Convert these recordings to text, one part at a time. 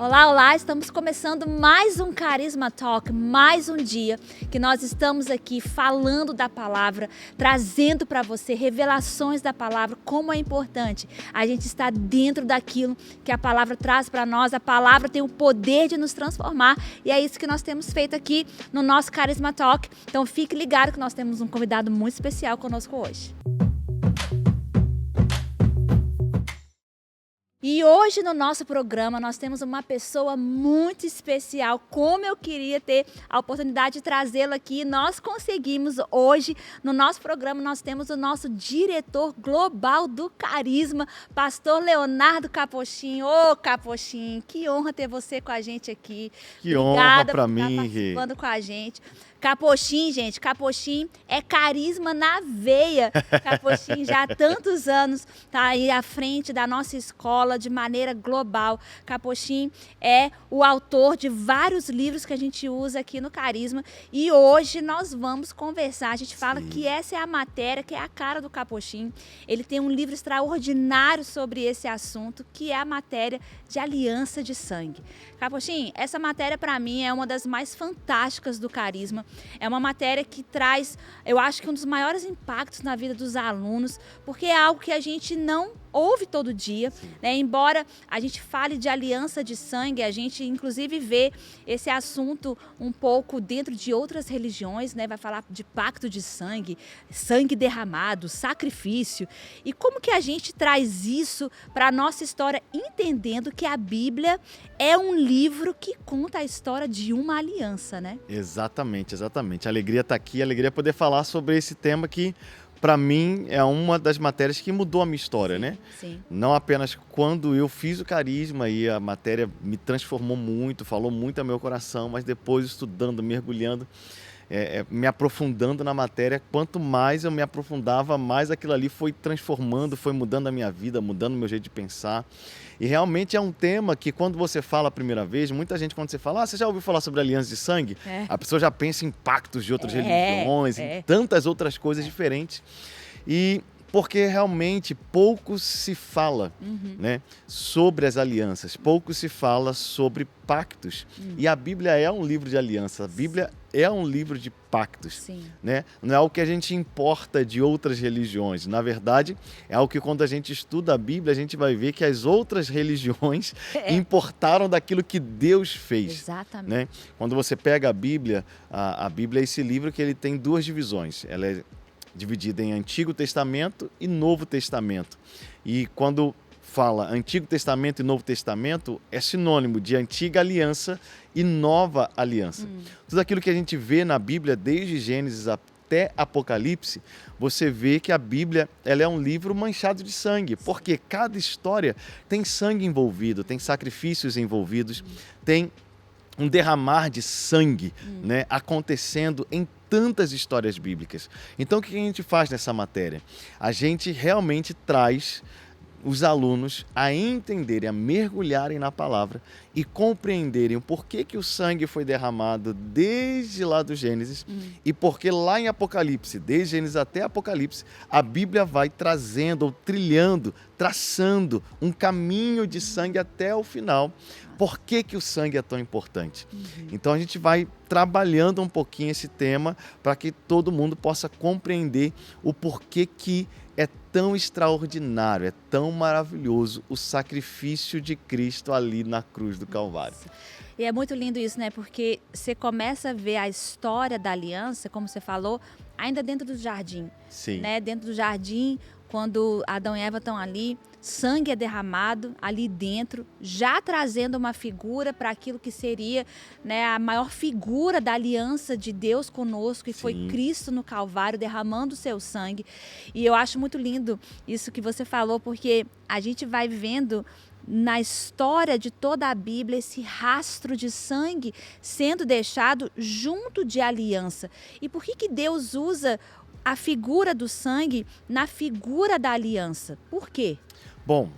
Olá, olá! Estamos começando mais um Carisma Talk, mais um dia que nós estamos aqui falando da palavra, trazendo para você revelações da palavra, como é importante a gente estar dentro daquilo que a palavra traz para nós. A palavra tem o poder de nos transformar e é isso que nós temos feito aqui no nosso Carisma Talk. Então fique ligado que nós temos um convidado muito especial conosco hoje. E hoje no nosso programa nós temos uma pessoa muito especial, como eu queria ter a oportunidade de trazê-lo aqui. Nós conseguimos hoje, no nosso programa, nós temos o nosso diretor global do Carisma, pastor Leonardo Capochin. Ô Capochin, que honra ter você com a gente aqui. Que honra para mim, participando com a gente. Capochin, gente, Capochin é carisma na veia. Capochin já há tantos anos está aí à frente da nossa escola de maneira global. Capochin é o autor de vários livros que a gente usa aqui no Carisma e hoje nós vamos conversar. A gente fala que essa é a matéria, que é a cara do Capochin. Ele tem um livro extraordinário sobre esse assunto, que é a matéria de aliança de sangue. Capochin, essa matéria para mim é uma das mais fantásticas do Carisma. É uma matéria que traz, eu acho que um dos maiores impactos na vida dos alunos, porque é algo que a gente não ouve todo dia, né? Embora a gente fale de aliança de sangue, a gente inclusive vê esse assunto um pouco dentro de outras religiões, né? Vai falar de pacto de sangue, sangue derramado, sacrifício. E como que a gente traz isso para a nossa história, entendendo que a Bíblia é um livro que conta a história de uma aliança, né? Exatamente, exatamente. A alegria está aqui, a alegria é poder falar sobre esse tema que, para mim, é uma das matérias que mudou a minha história, né? Sim. Não apenas quando eu fiz o Carisma e a matéria me transformou muito, falou muito ao meu coração, mas depois estudando, mergulhando, me aprofundando na matéria, quanto mais eu me aprofundava, mais aquilo ali foi transformando, foi mudando a minha vida, mudando o meu jeito de pensar. E realmente é um tema que quando você fala a primeira vez, muita gente quando você fala, você já ouviu falar sobre aliança de sangue? A pessoa já pensa em pactos de outras religiões, em tantas outras coisas diferentes. E porque realmente pouco se fala, né, sobre as alianças, pouco se fala sobre pactos. E a Bíblia é um livro de aliança, a Bíblia é um livro de pactos, né? Não é algo que a gente importa de outras religiões. Na verdade, é algo que quando a gente estuda a Bíblia, a gente vai ver que as outras religiões importaram daquilo que Deus fez. Exatamente. Né? Quando você pega a Bíblia é esse livro que ele tem duas divisões. Ela é dividida em Antigo Testamento e Novo Testamento. E quando fala Antigo Testamento e Novo Testamento, é sinônimo de Antiga Aliança e Nova Aliança. Tudo aquilo que a gente vê na Bíblia, desde Gênesis até Apocalipse, você vê que a Bíblia ela é um livro manchado de sangue, porque cada história tem sangue envolvido, tem sacrifícios envolvidos, tem um derramar de sangue, né, acontecendo em tantas histórias bíblicas. Então, o que a gente faz nessa matéria? A gente realmente traz os alunos a entenderem, a mergulharem na palavra e compreenderem o porquê que o sangue foi derramado desde lá do Gênesis e porque lá em Apocalipse, desde Gênesis até Apocalipse, a Bíblia vai trazendo ou trilhando, traçando um caminho de sangue até o final. Por que que o sangue é tão importante? Então a gente vai trabalhando um pouquinho esse tema para que todo mundo possa compreender o porquê que é tão extraordinário, é tão maravilhoso o sacrifício de Cristo ali na cruz do Calvário. E é muito lindo isso, né? Porque você começa a ver a história da aliança, como você falou, ainda dentro do jardim. Sim. Né? Dentro do jardim, quando Adão e Eva estão ali, sangue é derramado ali dentro, já trazendo uma figura para aquilo que seria, né, a maior figura da aliança de Deus conosco, e foi Cristo no Calvário derramando o seu sangue. E eu acho muito lindo isso que você falou, porque a gente vai vendo na história de toda a Bíblia esse rastro de sangue sendo deixado junto de aliança. E por que Deus usa a figura do sangue na figura da aliança? Por quê? Bom,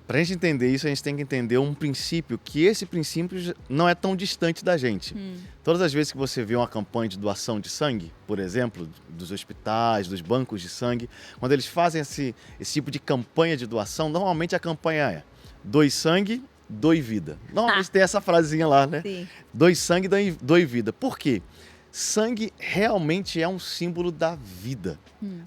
para a gente entender isso, a gente tem que entender um princípio, que esse princípio não é tão distante da gente. Todas as vezes que você vê uma campanha de doação de sangue, por exemplo, dos hospitais, dos bancos de sangue, quando eles fazem esse tipo de campanha de doação, normalmente a campanha é doe sangue doe vida. Normalmente tem essa frasinha lá, né? Sim. Doe sangue, doe vida. Por quê? Sangue realmente é um símbolo da vida.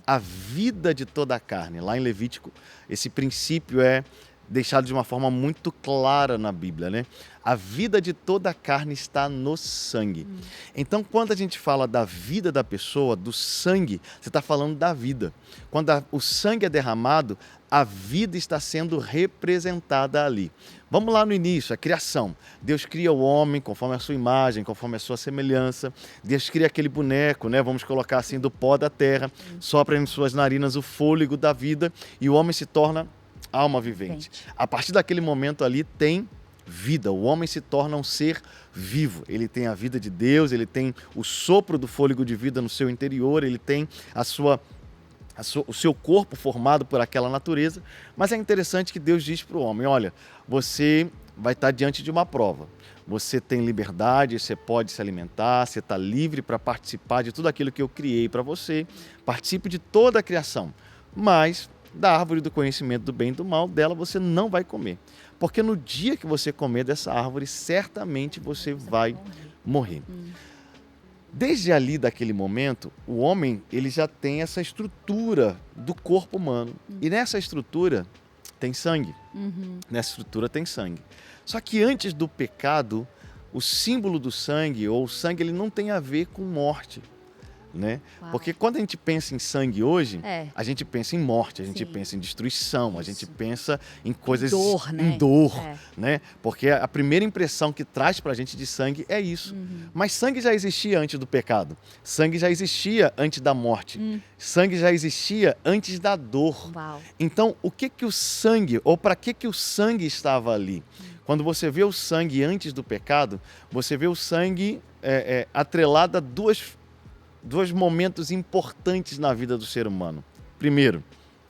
A vida de toda a carne. Lá em Levítico, esse princípio é deixado de uma forma muito clara na Bíblia, né? A vida de toda a carne está no sangue. Então, quando a gente fala da vida da pessoa, do sangue, você está falando da vida. Quando o sangue é derramado, a vida está sendo representada ali. Vamos lá no início, a criação. Deus cria o homem conforme a sua imagem, conforme a sua semelhança. Deus cria aquele boneco, né? Vamos colocar assim, do pó da terra, sopra em suas narinas o fôlego da vida e o homem se torna alma vivente. A partir daquele momento ali tem vida, o homem se torna um ser vivo, ele tem a vida de Deus, ele tem o sopro do fôlego de vida no seu interior, ele tem o seu corpo formado por aquela natureza, mas é interessante que Deus diz para o homem, olha, você vai estar diante de uma prova, você tem liberdade, você pode se alimentar, você está livre para participar de tudo aquilo que eu criei para você, participe de toda a criação, mas da árvore do conhecimento do bem e do mal, dela você não vai comer. Porque no dia que você comer dessa árvore, certamente você vai morrer. Desde ali, daquele momento, o homem ele já tem essa estrutura do corpo humano. E nessa estrutura tem sangue. Nessa estrutura tem sangue. Só que antes do pecado, o símbolo do sangue, ou o sangue, ele não tem a ver com morte. Né? Porque quando a gente pensa em sangue hoje, a gente pensa em morte, a gente pensa em destruição, a gente pensa em coisas dor, né? em dor, né? Porque a primeira impressão que traz pra gente de sangue é isso. Mas sangue já existia antes do pecado, sangue já existia antes da morte, sangue já existia antes da dor. Então, o que o sangue, ou para que o sangue estava ali? Quando você vê o sangue antes do pecado, você vê o sangue atrelado a dois momentos importantes na vida do ser humano. Primeiro,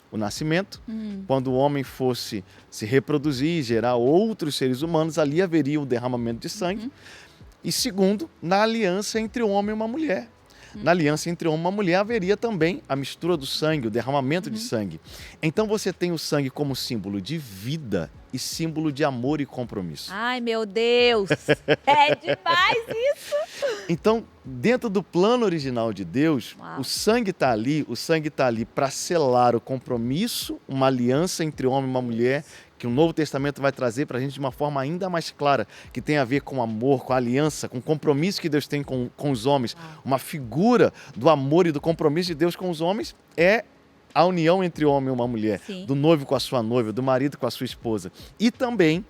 o nascimento. Quando o homem fosse se reproduzir e gerar outros seres humanos, ali haveria o derramamento de sangue. E segundo, na aliança entre um homem e uma mulher. Na aliança entre um homem e uma mulher haveria também a mistura do sangue, o derramamento de sangue. Então você tem o sangue como símbolo de vida e símbolo de amor e compromisso. Ai, meu Deus! É demais isso! Então, dentro do plano original de Deus, o sangue está ali para selar o compromisso, uma aliança entre um homem e uma mulher, que o Novo Testamento vai trazer para a gente de uma forma ainda mais clara, que tem a ver com amor, com a aliança, com o compromisso que Deus tem com os homens. Uma figura do amor e do compromisso de Deus com os homens é a união entre o homem e uma mulher, do noivo com a sua noiva, do marido com a sua esposa. E também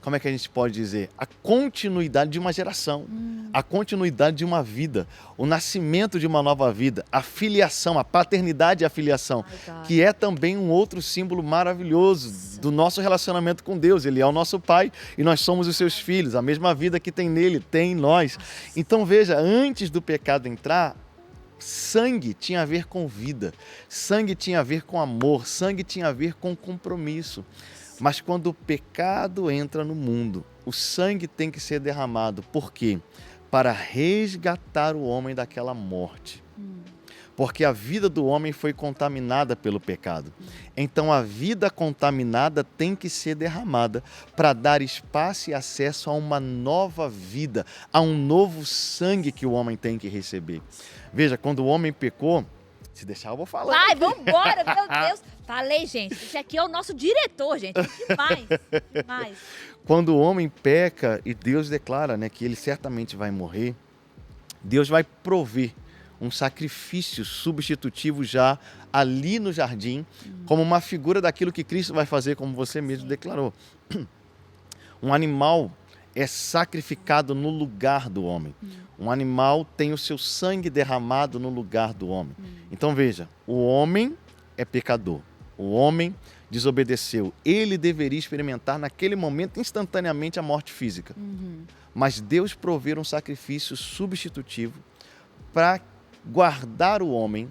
como é que a gente pode dizer? A continuidade de uma geração, a continuidade de uma vida, o nascimento de uma nova vida, a filiação, a paternidade e a filiação, que é também um outro símbolo maravilhoso do nosso relacionamento com Deus. Ele é o nosso Pai e nós somos os seus filhos, a mesma vida que tem nele, tem em nós. Então veja, antes do pecado entrar, sangue tinha a ver com vida, sangue tinha a ver com amor, sangue tinha a ver com compromisso. Mas quando o pecado entra no mundo, o sangue tem que ser derramado. Por quê? Para resgatar o homem daquela morte. Porque a vida do homem foi contaminada pelo pecado. Então a vida contaminada tem que ser derramada para dar espaço e acesso a uma nova vida, a um novo sangue que o homem tem que receber. Veja, quando o homem pecou, se deixar eu vou falar. Vai, vambora, meu Deus. Falei, gente, esse aqui é o nosso diretor, gente. Demais. Quando o homem peca e Deus declara, né, que ele certamente vai morrer, Deus vai prover um sacrifício substitutivo já ali no jardim, como uma figura daquilo que Cristo vai fazer, como você mesmo declarou. Um animal é sacrificado no lugar do homem. Um animal tem o seu sangue derramado no lugar do homem. Então veja, o homem é pecador. O homem desobedeceu. Ele deveria experimentar naquele momento instantaneamente a morte física. Mas Deus proveu um sacrifício substitutivo para guardar o homem,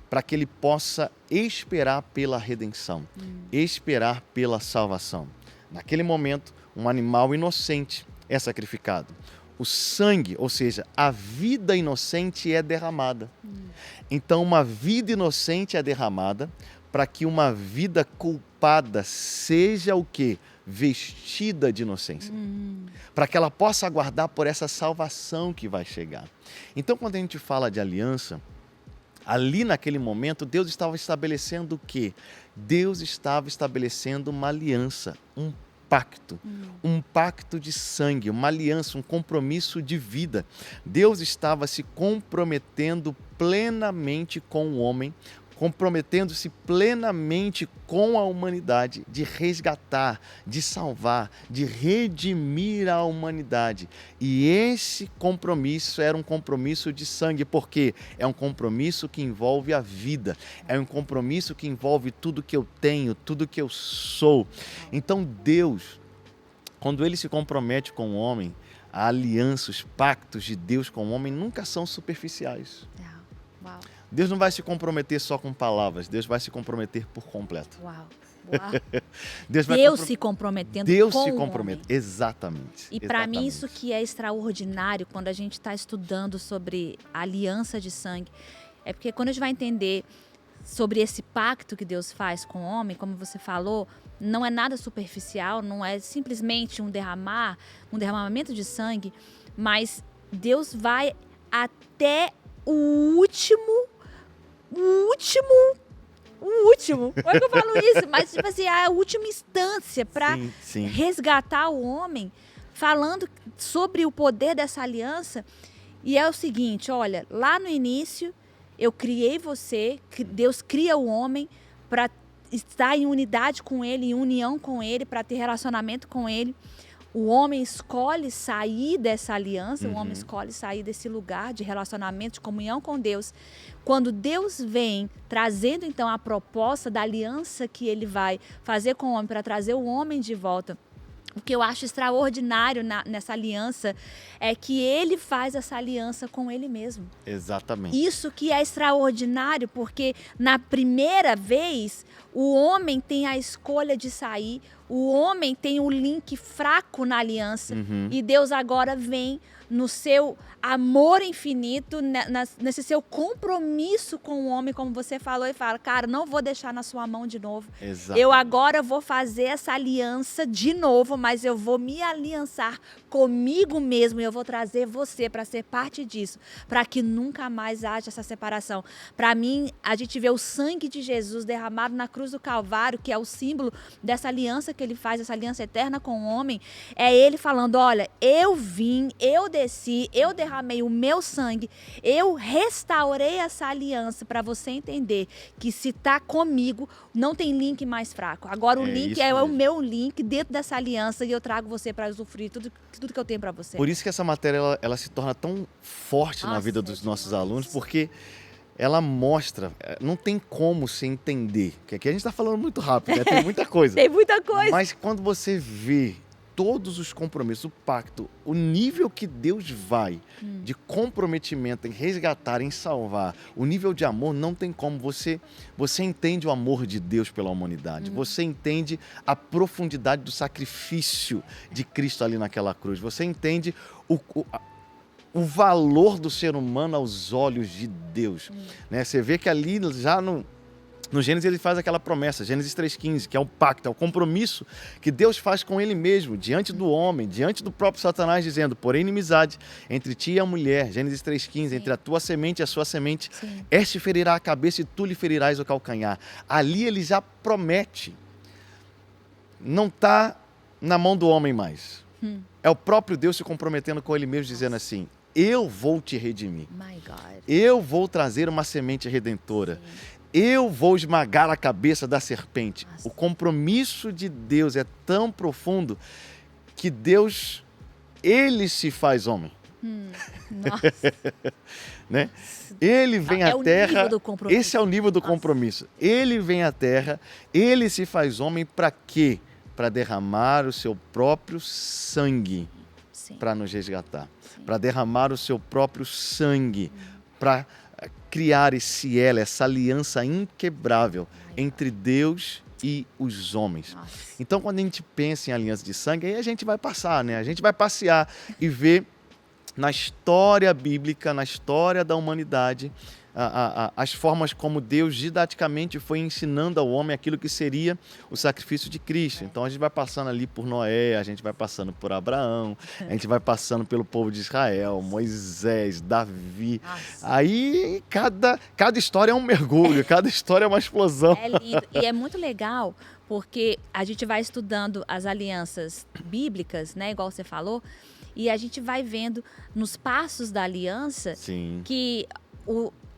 para que ele possa esperar pela redenção, esperar pela salvação. Naquele momento, um animal inocente é sacrificado. O sangue, ou seja, a vida inocente é derramada. Então, uma vida inocente é derramada para que uma vida culpada culpada seja o quê? Vestida de inocência. Para que ela possa aguardar por essa salvação que vai chegar. Então, quando a gente fala de aliança, ali naquele momento, Deus estava estabelecendo o quê? Deus estava estabelecendo uma aliança, um pacto de sangue, uma aliança, um compromisso de vida. Deus estava se comprometendo plenamente com o homem, comprometendo-se plenamente com a humanidade, de resgatar, de salvar, de redimir a humanidade. E esse compromisso era um compromisso de sangue, porque é um compromisso que envolve a vida, é um compromisso que envolve tudo que eu tenho, tudo que eu sou. Então Deus, quando Ele se compromete com o homem, a aliança, os pactos de Deus com o homem nunca são superficiais. Uau. Deus não vai se comprometer só com palavras, Deus vai se comprometer por completo. Uau. Uau. Deus se comprometendo Deus com se o compromete, homem. exatamente. E para mim isso que é extraordinário quando a gente está estudando sobre a aliança de sangue, é porque quando a gente vai entender sobre esse pacto que Deus faz com o homem, como você falou, não é nada superficial, não é simplesmente um derramamento de sangue, mas Deus vai até o último. Como é que eu falo isso? Mas, tipo assim, a última instância para resgatar o homem, falando sobre o poder dessa aliança. E é o seguinte, olha, lá no início, eu criei você, Deus cria o homem para estar em unidade com ele, em união com ele, para ter relacionamento com ele. O homem escolhe sair dessa aliança, o homem escolhe sair desse lugar de relacionamento, de comunhão com Deus. Quando Deus vem trazendo então a proposta da aliança que ele vai fazer com o homem para trazer o homem de volta, o que eu acho extraordinário nessa aliança é que ele faz essa aliança com ele mesmo. Exatamente. Isso que é extraordinário, porque na primeira vez o homem tem a escolha de sair, o homem tem o link fraco na aliança e Deus agora vem no seu amor infinito, nesse seu compromisso com o homem, como você falou, e fala, cara, não vou deixar na sua mão de novo. Exatamente. Eu agora vou fazer essa aliança de novo, mas eu vou me aliançar comigo mesmo e eu vou trazer você para ser parte disso, para que nunca mais haja essa separação. Para mim, a gente vê o sangue de Jesus derramado na cruz do Calvário, que é o símbolo dessa aliança que ele faz, essa aliança eterna com o homem, é ele falando, olha, eu vim, eu desci, eu derramei o meu sangue, eu restaurei essa aliança para você entender que se tá comigo, não tem link mais fraco. Agora o link é o meu link dentro dessa aliança e eu trago você para usufruir tudo que eu tenho para você. Por isso que essa matéria ela se torna tão forte na vida dos nossos alunos, porque ela mostra, não tem como se entender, porque aqui a gente está falando muito rápido, né? Tem muita coisa. Tem muita coisa. Mas quando você vê todos os compromissos, o pacto, o nível que Deus vai de comprometimento em resgatar, em salvar, o nível de amor, não tem como. Você entende o amor de Deus pela humanidade, você entende a profundidade do sacrifício de Cristo ali naquela cruz, você entende o valor do ser humano aos olhos de Deus. Né? Você vê que ali já no Gênesis ele faz aquela promessa, Gênesis 3,15, que é o pacto, é o compromisso que Deus faz com ele mesmo, diante do homem, diante do próprio Satanás, dizendo, porém inimizade entre ti e a mulher, Gênesis 3,15, entre a tua semente e a sua semente, este ferirá a cabeça e tu lhe ferirás o calcanhar. Ali ele já promete, não está na mão do homem mais. É o próprio Deus se comprometendo com ele mesmo, dizendo assim, eu vou te redimir, eu vou trazer uma semente redentora, eu vou esmagar a cabeça da serpente. O compromisso de Deus é tão profundo que Deus, ele se faz homem. Nossa. Né? Ele vem à terra, esse é o nível do Nossa. compromisso. Ele vem à terra, ele se faz homem para quê? Para derramar o seu próprio sangue para nos resgatar. Para derramar o seu próprio sangue para criar esse elo, essa aliança inquebrável entre Deus e os homens. Nossa. Então, quando a gente pensa em aliança de sangue, aí a gente vai passar, né? A gente vai passear e ver na história bíblica, na história da humanidade, as formas como Deus didaticamente foi ensinando ao homem aquilo que seria o sacrifício de Cristo. Então a gente vai passando ali por Noé, a gente vai passando por Abraão, a gente vai passando pelo povo de Israel, Moisés, Davi. Nossa. Aí cada história é um mergulho, cada história é uma explosão. É lindo. E é muito legal, porque a gente vai estudando as alianças bíblicas, né, igual você falou, e a gente vai vendo nos passos da aliança Sim. que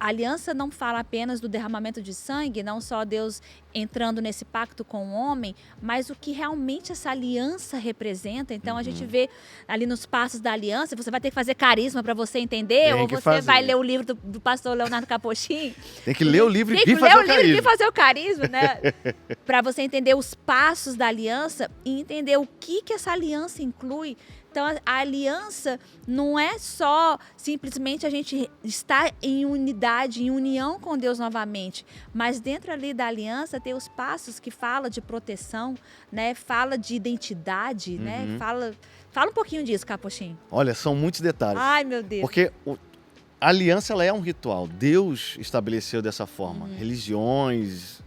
a aliança não fala apenas do derramamento de sangue, não só Deus entrando nesse pacto com o homem, mas o que realmente essa aliança representa. Então a gente vê ali nos passos da aliança, você vai ter que fazer carisma para você entender, ou você vai ler o livro do pastor Leonardo Capochim. Tem que ler o livro e Tem que fazer ler o carisma. E fazer o carisma, né? Para você entender os passos da aliança e entender o que essa aliança inclui. Então, a aliança não é só simplesmente a gente estar em unidade, em união com Deus novamente, mas dentro ali da aliança tem os passos que fala de proteção, né? Fala de identidade, né? Fala um pouquinho disso, Capochim. Olha, são muitos detalhes. Ai, meu Deus. Porque a aliança ela é um ritual. Deus estabeleceu dessa forma. Religiões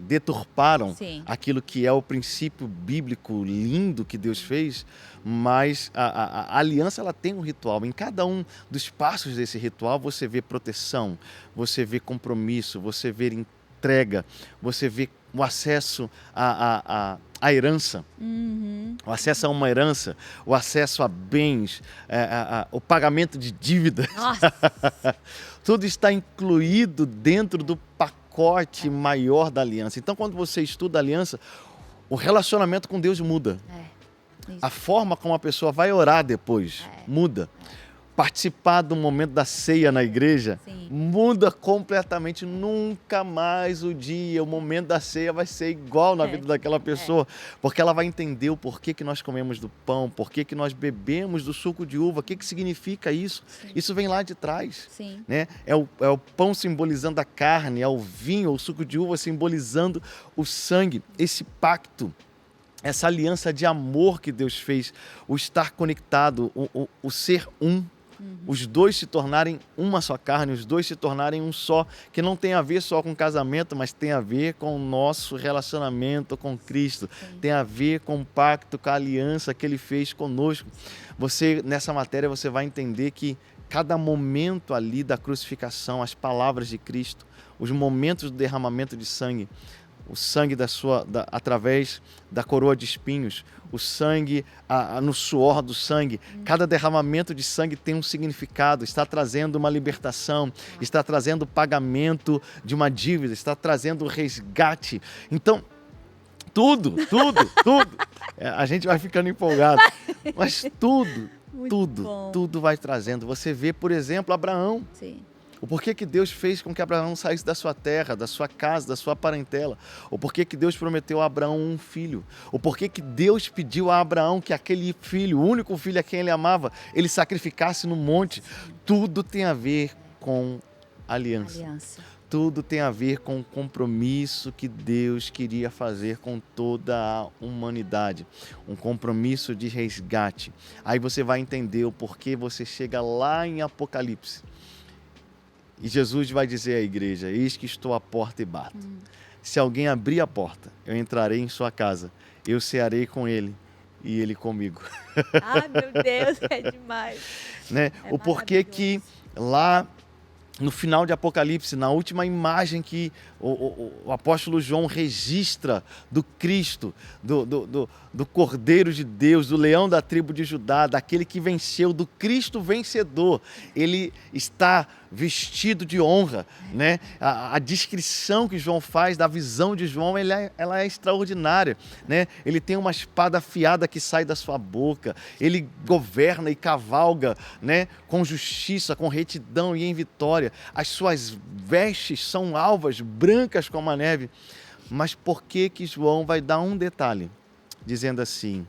deturparam Sim. aquilo que é o princípio bíblico lindo que Deus fez, mas a aliança ela tem um ritual. Em cada um dos passos desse ritual você vê proteção, você vê compromisso, você vê entrega, você vê o acesso à herança, o acesso a uma herança, o acesso a bens, o pagamento de dívida. Nossa. Tudo está incluído dentro do pacote maior da aliança. Então, quando você estuda a aliança, o relacionamento com Deus muda. A forma como a pessoa vai orar depois muda. Participar do momento da ceia na igreja muda completamente. Nunca mais o momento da ceia vai ser igual na vida daquela pessoa, porque ela vai entender o porquê que nós comemos do pão, porquê que nós bebemos do suco de uva, o que significa isso. Isso vem lá de trás. Né? É o pão simbolizando a carne, é o vinho, o suco de uva simbolizando o sangue. Esse pacto, essa aliança de amor que Deus fez, o estar conectado, o ser um. Os dois se tornarem uma só carne, os dois se tornarem um só, que não tem a ver só com casamento, mas tem a ver com o nosso relacionamento com Cristo, tem a ver com o pacto, com a aliança que Ele fez conosco. Nessa matéria, você vai entender que cada momento ali da crucificação, as palavras de Cristo, os momentos do derramamento de sangue, o sangue através da coroa de espinhos, o sangue no suor do sangue. Cada derramamento de sangue tem um significado, está trazendo uma libertação, está trazendo o pagamento de uma dívida, está trazendo o resgate. Então, tudo. A gente vai ficando empolgado, mas tudo vai trazendo. Você vê, por exemplo, Abraão. Sim. O porquê que Deus fez com que Abraão saísse da sua terra, da sua casa, da sua parentela. O porquê que Deus prometeu a Abraão um filho. O porquê que Deus pediu a Abraão que aquele filho, o único filho a quem ele amava, ele sacrificasse no monte. Tudo tem a ver com aliança. Tudo tem a ver com o compromisso que Deus queria fazer com toda a humanidade. Um compromisso de resgate. Aí você vai entender o porquê você chega lá em Apocalipse. E Jesus vai dizer à igreja: eis que estou à porta e bato. Se alguém abrir a porta, eu entrarei em sua casa, eu cearei com ele e ele comigo. Ai, meu Deus, é demais. Né? O porquê que lá no final de Apocalipse, na última imagem que o apóstolo João registra do Cristo, do Cordeiro de Deus, do leão da tribo de Judá, daquele que venceu, do Cristo vencedor, ele está vestido de honra, né? A descrição que João faz da visão de João, ela é extraordinária, né? Ele tem uma espada afiada que sai da sua boca, ele governa e cavalga, né? Com justiça, com retidão e em vitória. As suas vestes são alvas, brancas como a neve. Mas por que João vai dar um detalhe, dizendo assim: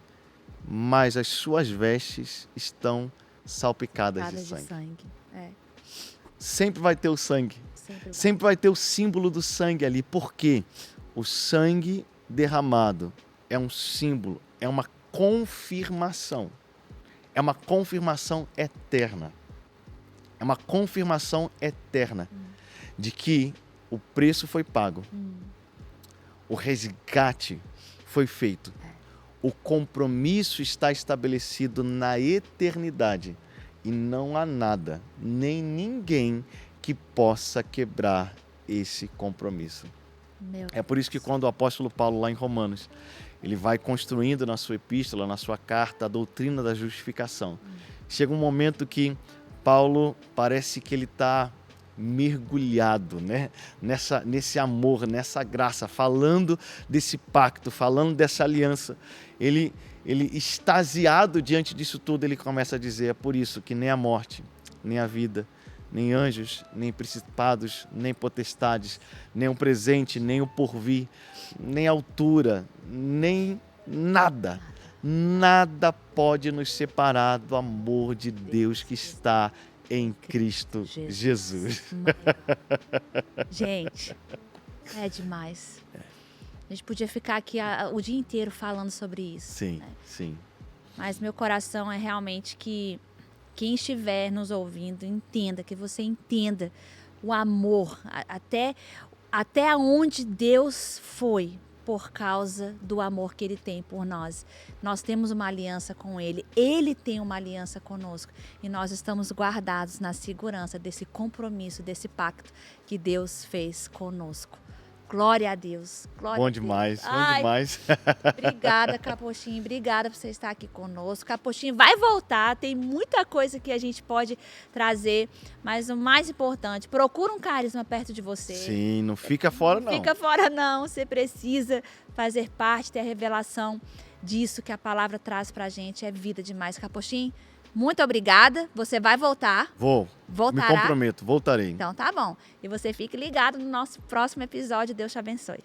mas as suas vestes estão salpicadas de sangue. Sempre vai ter o sangue. Sempre vai ter o símbolo do sangue ali. Por quê? O sangue derramado é um símbolo, é uma confirmação. É uma confirmação eterna. É uma confirmação eterna de que o preço foi pago. O resgate foi feito. O compromisso está estabelecido na eternidade. E não há nada, nem ninguém que possa quebrar esse compromisso. É por isso que quando o apóstolo Paulo, lá em Romanos, ele vai construindo na sua epístola, na sua carta, a doutrina da justificação. Chega um momento que Paulo parece que ele está mergulhado, né? Nesse amor, nessa graça, falando desse pacto, falando dessa aliança. Ele extasiado diante disso tudo, ele começa a dizer: é por isso que nem a morte, nem a vida, nem anjos, nem principados, nem potestades, nem o presente, nem o porvir, nem a altura, nem nada pode nos separar do amor de Deus que está em Cristo Jesus. Gente, é demais. A gente podia ficar aqui o dia inteiro falando sobre isso. Sim, né? sim. Mas meu coração é realmente que quem estiver nos ouvindo entenda, que você entenda o amor, até onde Deus foi por causa do amor que Ele tem por nós. Nós temos uma aliança com Ele, Ele tem uma aliança conosco e nós estamos guardados na segurança desse compromisso, desse pacto que Deus fez conosco. Glória a Deus. Glória Bom a Deus. demais, bom Ai, demais. Obrigada, Capotinho. Obrigada por você estar aqui conosco. Capotinho vai voltar, tem muita coisa que a gente pode trazer, mas o mais importante, procura um carisma perto de você. Sim, não fica fora não. Fica fora não, você precisa fazer parte, ter a revelação disso que a palavra traz pra gente, é vida demais. Capotinho, muito obrigada, você vai voltar. Me comprometo, voltarei. Então tá bom, e você fique ligado no nosso próximo episódio, Deus te abençoe.